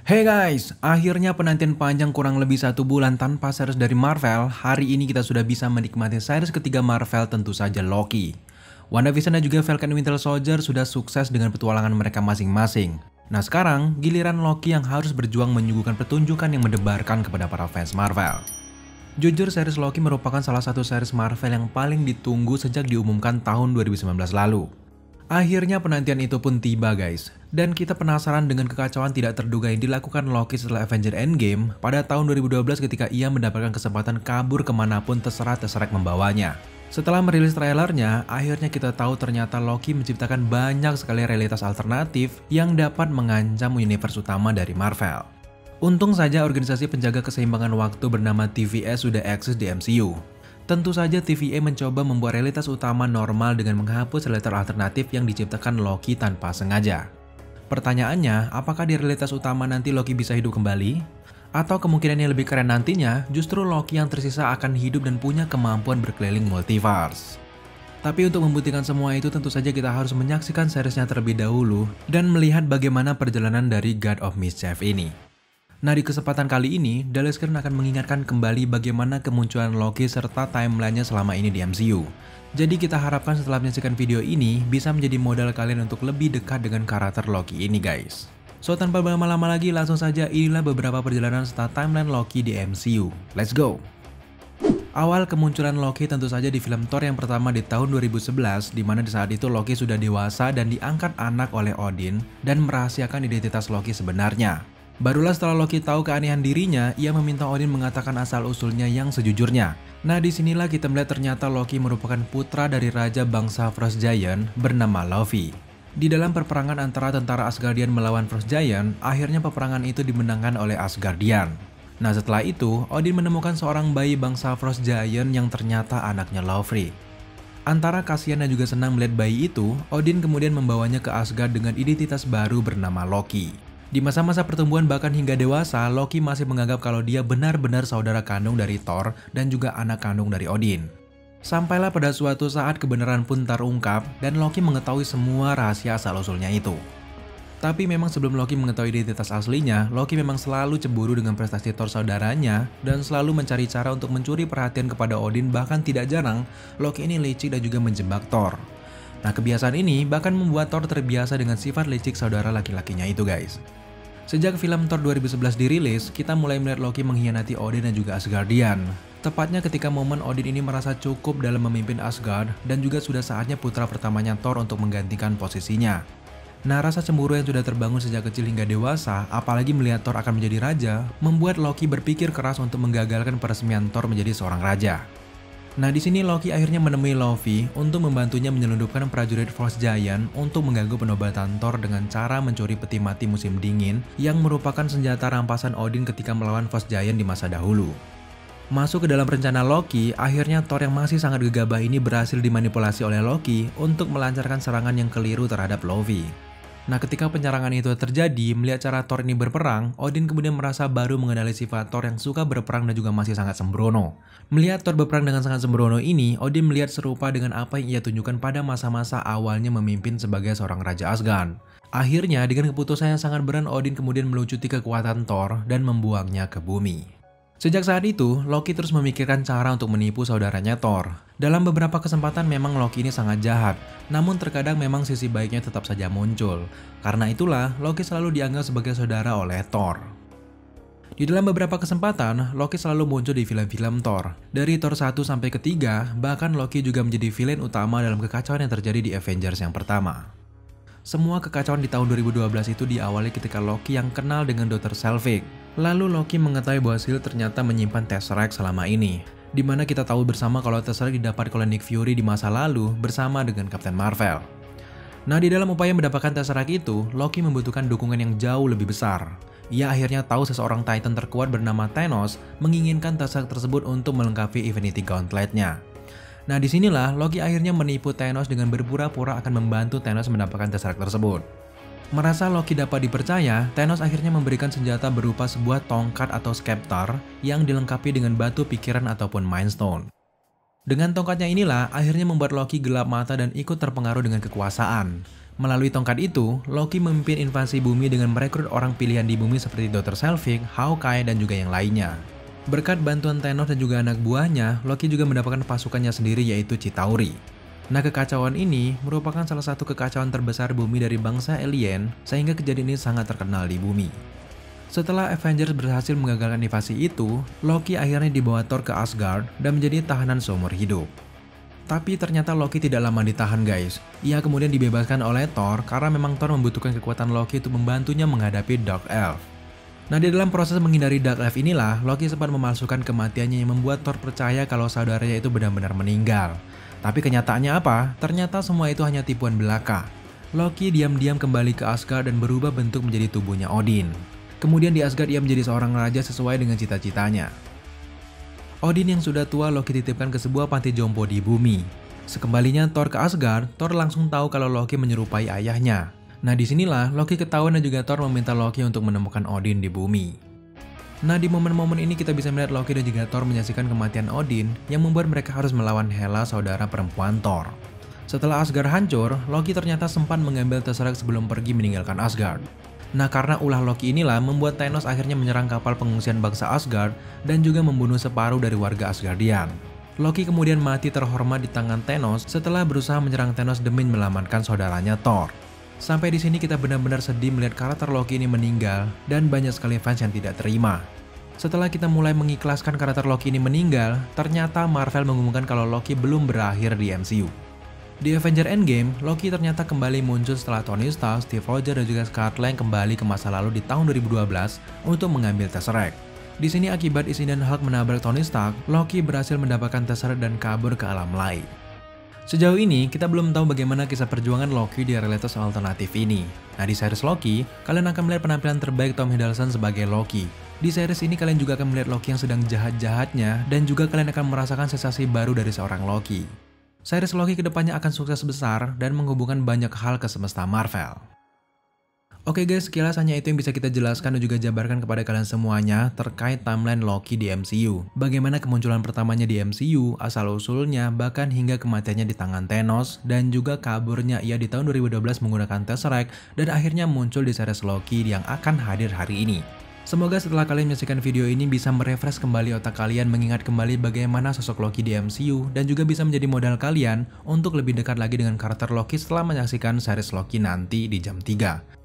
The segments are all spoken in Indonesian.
Hey guys, akhirnya penantian panjang kurang lebih 1 bulan tanpa series dari Marvel, hari ini kita sudah bisa menikmati series ketiga Marvel, tentu saja Loki. WandaVision dan juga Falcon and Winter Soldier sudah sukses dengan petualangan mereka masing-masing. Nah sekarang, giliran Loki yang harus berjuang menyuguhkan pertunjukan yang mendebarkan kepada para fans Marvel. Jujur, series Loki merupakan salah satu series Marvel yang paling ditunggu sejak diumumkan tahun 2019 lalu. Akhirnya penantian itu pun tiba guys, dan kita penasaran dengan kekacauan tidak terduga yang dilakukan Loki setelah Avengers Endgame pada tahun 2012 ketika ia mendapatkan kesempatan kabur kemanapun terserah Tesseract membawanya. Setelah merilis trailernya, akhirnya kita tahu ternyata Loki menciptakan banyak sekali realitas alternatif yang dapat mengancam universe utama dari Marvel. Untung saja organisasi penjaga keseimbangan waktu bernama TVA sudah eksis di MCU. Tentu saja TVA mencoba membuat realitas utama normal dengan menghapus realitas alternatif yang diciptakan Loki tanpa sengaja. Pertanyaannya, apakah di realitas utama nanti Loki bisa hidup kembali? Atau kemungkinan yang lebih keren nantinya, justru Loki yang tersisa akan hidup dan punya kemampuan berkeliling multiverse. Tapi untuk membuktikan semua itu tentu saja kita harus menyaksikan seriesnya terlebih dahulu dan melihat bagaimana perjalanan dari God of Mischief ini. Nah di kesempatan kali ini, Daleskern akan mengingatkan kembali bagaimana kemunculan Loki serta timelinenya selama ini di MCU. Jadi kita harapkan setelah menyaksikan video ini, bisa menjadi modal kalian untuk lebih dekat dengan karakter Loki ini guys. So tanpa berlama-lama lagi, langsung saja inilah beberapa perjalanan serta timeline Loki di MCU. Let's go! Awal kemunculan Loki tentu saja di film Thor yang pertama di tahun 2011, di mana di saat itu Loki sudah dewasa dan diangkat anak oleh Odin dan merahasiakan identitas Loki sebenarnya. Barulah setelah Loki tahu keanehan dirinya, ia meminta Odin mengatakan asal-usulnya yang sejujurnya. Nah disinilah kita melihat ternyata Loki merupakan putra dari raja bangsa Frost Giant bernama Laufey. Di dalam perperangan antara tentara Asgardian melawan Frost Giant, akhirnya peperangan itu dimenangkan oleh Asgardian. Nah setelah itu, Odin menemukan seorang bayi bangsa Frost Giant yang ternyata anaknya Laufey. Antara kasihan dan juga senang melihat bayi itu, Odin kemudian membawanya ke Asgard dengan identitas baru bernama Loki. Di masa-masa pertumbuhan bahkan hingga dewasa, Loki masih menganggap kalau dia benar-benar saudara kandung dari Thor dan juga anak kandung dari Odin. Sampailah pada suatu saat kebenaran pun terungkap dan Loki mengetahui semua rahasia asal-usulnya itu. Tapi memang sebelum Loki mengetahui identitas aslinya, Loki memang selalu cemburu dengan prestasi Thor saudaranya dan selalu mencari cara untuk mencuri perhatian kepada Odin, bahkan tidak jarang Loki ini licik dan juga menjebak Thor. Nah kebiasaan ini bahkan membuat Thor terbiasa dengan sifat licik saudara laki-lakinya itu guys. Sejak film Thor 2011 dirilis, kita mulai melihat Loki mengkhianati Odin dan juga Asgardian. Tepatnya ketika momen Odin ini merasa cukup dalam memimpin Asgard dan juga sudah saatnya putra pertamanya Thor untuk menggantikan posisinya. Nah rasa cemburu yang sudah terbangun sejak kecil hingga dewasa, apalagi melihat Thor akan menjadi raja, membuat Loki berpikir keras untuk menggagalkan peresmian Thor menjadi seorang raja. Nah di sini Loki akhirnya menemui Laufey untuk membantunya menyelundupkan prajurit Frost Giant untuk mengganggu penobatan Thor dengan cara mencuri peti mati musim dingin yang merupakan senjata rampasan Odin ketika melawan Frost Giant di masa dahulu. Masuk ke dalam rencana Loki, akhirnya Thor yang masih sangat gegabah ini berhasil dimanipulasi oleh Loki untuk melancarkan serangan yang keliru terhadap Laufey. Nah ketika penyerangan itu terjadi, melihat cara Thor ini berperang, Odin kemudian merasa baru mengenali sifat Thor yang suka berperang dan juga masih sangat sembrono. Melihat Thor berperang dengan sangat sembrono ini, Odin melihat serupa dengan apa yang ia tunjukkan pada masa-masa awalnya memimpin sebagai seorang Raja Asgard. Akhirnya dengan keputusan yang sangat berat, Odin kemudian melucuti kekuatan Thor dan membuangnya ke bumi. Sejak saat itu, Loki terus memikirkan cara untuk menipu saudaranya Thor. Dalam beberapa kesempatan memang Loki ini sangat jahat, namun terkadang memang sisi baiknya tetap saja muncul. Karena itulah, Loki selalu dianggap sebagai saudara oleh Thor. Di dalam beberapa kesempatan, Loki selalu muncul di film-film Thor. Dari Thor 1 sampai ketiga, bahkan Loki juga menjadi villain utama dalam kekacauan yang terjadi di Avengers yang pertama. Semua kekacauan di tahun 2012 itu diawali ketika Loki yang kenal dengan Dr. Selvig. Lalu Loki mengetahui bahwa Shield ternyata menyimpan Tesseract selama ini. Dimana kita tahu bersama kalau Tesseract didapat oleh Nick Fury di masa lalu bersama dengan Captain Marvel. Nah di dalam upaya mendapatkan Tesseract itu, Loki membutuhkan dukungan yang jauh lebih besar. Ia akhirnya tahu seseorang Titan terkuat bernama Thanos menginginkan Tesseract tersebut untuk melengkapi Infinity Gauntlet-nya. Nah disinilah Loki akhirnya menipu Thanos dengan berpura-pura akan membantu Thanos mendapatkan Tesseract tersebut. Merasa Loki dapat dipercaya, Thanos akhirnya memberikan senjata berupa sebuah tongkat atau scepter yang dilengkapi dengan batu pikiran ataupun Mind Stone. Dengan tongkatnya inilah akhirnya membuat Loki gelap mata dan ikut terpengaruh dengan kekuasaan. Melalui tongkat itu, Loki memimpin invasi bumi dengan merekrut orang pilihan di bumi seperti Dr. Selvig, Hawkeye, dan juga yang lainnya. Berkat bantuan Thanos dan juga anak buahnya, Loki juga mendapatkan pasukannya sendiri yaitu Chitauri. Nah, kekacauan ini merupakan salah satu kekacauan terbesar bumi dari bangsa alien, sehingga kejadian ini sangat terkenal di bumi. Setelah Avengers berhasil menggagalkan invasi itu, Loki akhirnya dibawa Thor ke Asgard dan menjadi tahanan seumur hidup. Tapi ternyata Loki tidak lama ditahan guys. Ia kemudian dibebaskan oleh Thor karena memang Thor membutuhkan kekuatan Loki untuk membantunya menghadapi Dark Elf. Nah, di dalam proses menghindari Dark Elf inilah, Loki sempat memalsukan kematiannya yang membuat Thor percaya kalau saudaranya itu benar-benar meninggal. Tapi kenyataannya apa? Ternyata semua itu hanya tipuan belaka. Loki diam-diam kembali ke Asgard dan berubah bentuk menjadi tubuhnya Odin. Kemudian di Asgard ia menjadi seorang raja sesuai dengan cita-citanya. Odin yang sudah tua Loki titipkan ke sebuah panti jompo di bumi. Sekembalinya Thor ke Asgard, Thor langsung tahu kalau Loki menyerupai ayahnya. Nah, disinilah Loki ketahuan dan juga Thor meminta Loki untuk menemukan Odin di bumi. Nah, di momen-momen ini kita bisa melihat Loki dan juga Thor menyaksikan kematian Odin yang membuat mereka harus melawan Hela, saudara perempuan Thor. Setelah Asgard hancur, Loki ternyata sempat mengambil Tesseract sebelum pergi meninggalkan Asgard. Nah, karena ulah Loki inilah membuat Thanos akhirnya menyerang kapal pengungsian bangsa Asgard dan juga membunuh separuh dari warga Asgardian. Loki kemudian mati terhormat di tangan Thanos setelah berusaha menyerang Thanos demi menyelamatkan saudaranya Thor. Sampai di sini kita benar-benar sedih melihat karakter Loki ini meninggal dan banyak sekali fans yang tidak terima. Setelah kita mulai mengikhlaskan karakter Loki ini meninggal, ternyata Marvel mengumumkan kalau Loki belum berakhir di MCU. Di Avengers Endgame, Loki ternyata kembali muncul setelah Tony Stark, Steve Rogers, dan juga Scott Lang kembali ke masa lalu di tahun 2012 untuk mengambil Tesseract. Di sini akibat insiden Hulk menabrak Tony Stark, Loki berhasil mendapatkan Tesseract dan kabur ke alam lain. Sejauh ini, kita belum tahu bagaimana kisah perjuangan Loki di realitas alternatif ini. Nah, di series Loki, kalian akan melihat penampilan terbaik Tom Hiddleston sebagai Loki. Di series ini kalian juga akan melihat Loki yang sedang jahat-jahatnya, dan juga kalian akan merasakan sensasi baru dari seorang Loki. Series Loki kedepannya akan sukses besar dan menghubungkan banyak hal ke semesta Marvel. Oke guys, sekilas hanya itu yang bisa kita jelaskan dan juga jabarkan kepada kalian semuanya terkait timeline Loki di MCU. Bagaimana kemunculan pertamanya di MCU, asal-usulnya, bahkan hingga kematiannya di tangan Thanos, dan juga kaburnya ia di tahun 2012 menggunakan Tesseract, dan akhirnya muncul di series Loki yang akan hadir hari ini. Semoga setelah kalian menyaksikan video ini bisa merefresh kembali otak kalian, mengingat kembali bagaimana sosok Loki di MCU, dan juga bisa menjadi modal kalian untuk lebih dekat lagi dengan karakter Loki setelah menyaksikan series Loki nanti di jam 3.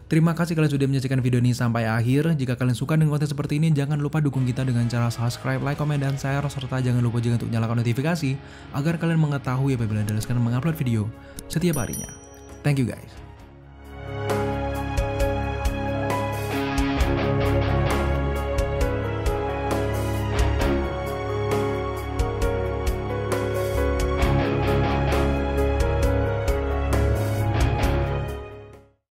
Terima kasih kalian sudah menyaksikan video ini sampai akhir. Jika kalian suka dengan konten seperti ini, jangan lupa dukung kita dengan cara subscribe, like, komen, dan share. Serta jangan lupa juga untuk nyalakan notifikasi agar kalian mengetahui apabila Daily Scan mengupload video setiap harinya. Thank you guys.